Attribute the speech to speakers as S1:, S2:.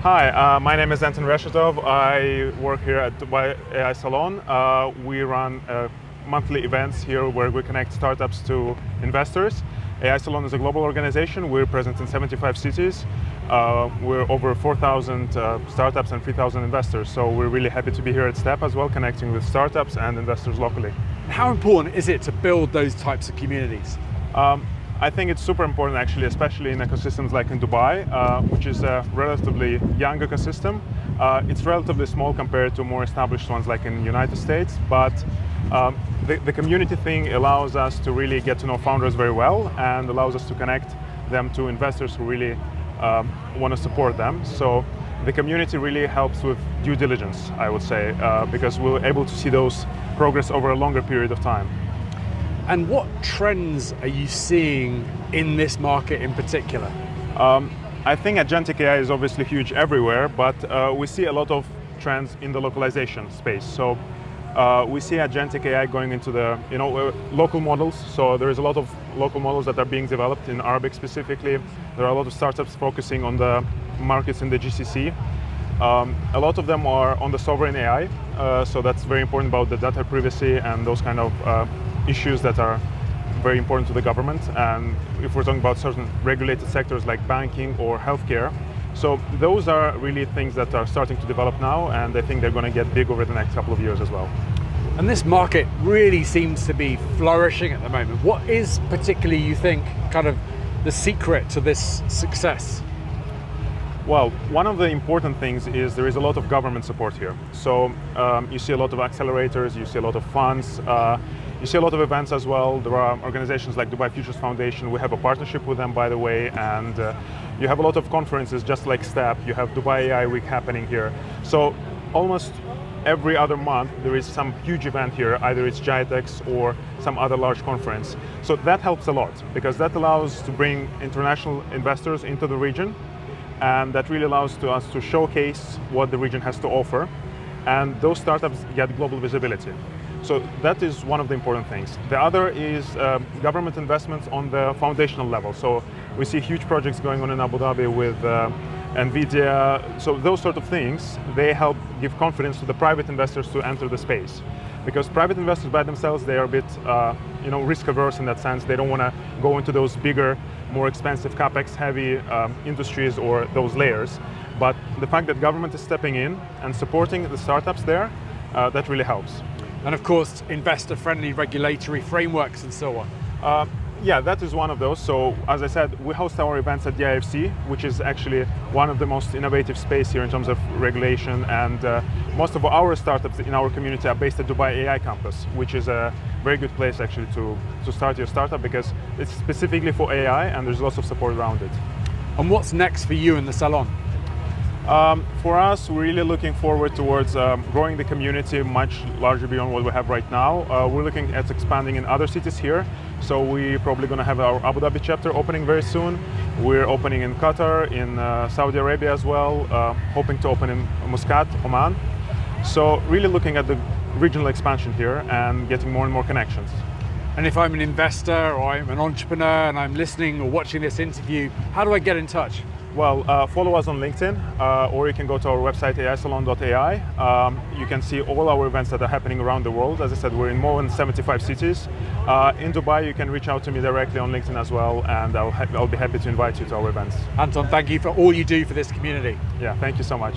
S1: Hi, my name is Anton Reshetov. I work here at Dubai AI Salon. We run monthly events here where we connect startups to investors. AI Salon is a global organization. We're present in 75 cities. We're over 4,000 startups and 3,000 investors. So we're really happy to be here at STEP as well, connecting with startups and investors locally.
S2: How important is it to build those types of communities?
S1: I think it's super important actually, especially in ecosystems like in Dubai, which is a relatively young ecosystem. It's relatively small compared to more established ones like in the United States, but the community thing allows us to really get to know founders very well and allows us to connect them to investors who really want to support them. So the community really helps with due diligence, I would say, because we're able to see those progress over a longer period of time.
S2: And what trends are you seeing in this market in particular?
S1: I think agentic AI is obviously huge everywhere, but we see a lot of trends in the localization space. So we see agentic AI going into the local models. So there is a lot of local models that are being developed in Arabic specifically. There are a lot of startups focusing on the markets in the GCC. A lot of them are on the sovereign AI, so that's very important about the data privacy and those kind of issues that are very important to the government. And if we're talking about certain regulated sectors like banking or healthcare, so those are really things that are starting to develop now, and I think they're going to get big over the next couple of years as well.
S2: And this market really seems to be flourishing at the moment. What is particularly, you think, kind of the secret to this success?
S1: Well, one of the important things is there is a lot of government support here. So you see a lot of accelerators, you see a lot of funds, you see a lot of events as well. There are organizations like Dubai Futures Foundation. We have a partnership with them, by the way, and you have a lot of conferences just like STEP. You have Dubai AI Week happening here. So almost every other month there is some huge event here, either it's GITEX or some other large conference. So that helps a lot because that allows to bring international investors into the region, and that really allows us to showcase what the region has to offer, and those startups get global visibility. So that is one of the important things. The other is government investments on the foundational level. So we see huge projects going on in Abu Dhabi with NVIDIA. So those sort of things, they help give confidence to the private investors to enter the space. Because private investors by themselves, they are a bit risk averse in that sense. They don't want to go into those bigger, more expensive capex heavy industries or those layers. But the fact that government is stepping in and supporting the startups there, that really helps.
S2: And of course, investor-friendly regulatory frameworks and so on.
S1: Yeah, that is one of those. So as I said, we host our events at the IFC, which is actually one of the most innovative space here in terms of regulation. And most of our startups in our community are based at Dubai AI Campus, which is a very good place actually to start your startup because it's specifically for AI and there's lots of support around it.
S2: And what's next for you in the Salon?
S1: For us, we're really looking forward towards growing the community much larger beyond what we have right now. We're looking at expanding in other cities here. So we're probably going to have our Abu Dhabi chapter opening very soon. We're opening in Qatar, in Saudi Arabia as well, hoping to open in Muscat, Oman. So really looking at the regional expansion here and getting more and more connections.
S2: And if I'm an investor or I'm an entrepreneur and I'm listening or watching this interview, how do I get in touch?
S1: Well, follow us on LinkedIn, or you can go to our website, aisalon.ai. You can see all our events that are happening around the world. As I said, we're in more than 75 cities. In Dubai, you can reach out to me directly on LinkedIn as well, and I'll be happy to invite you to our events.
S2: Anton, thank you for all you do for this community.
S1: Yeah, thank you so much.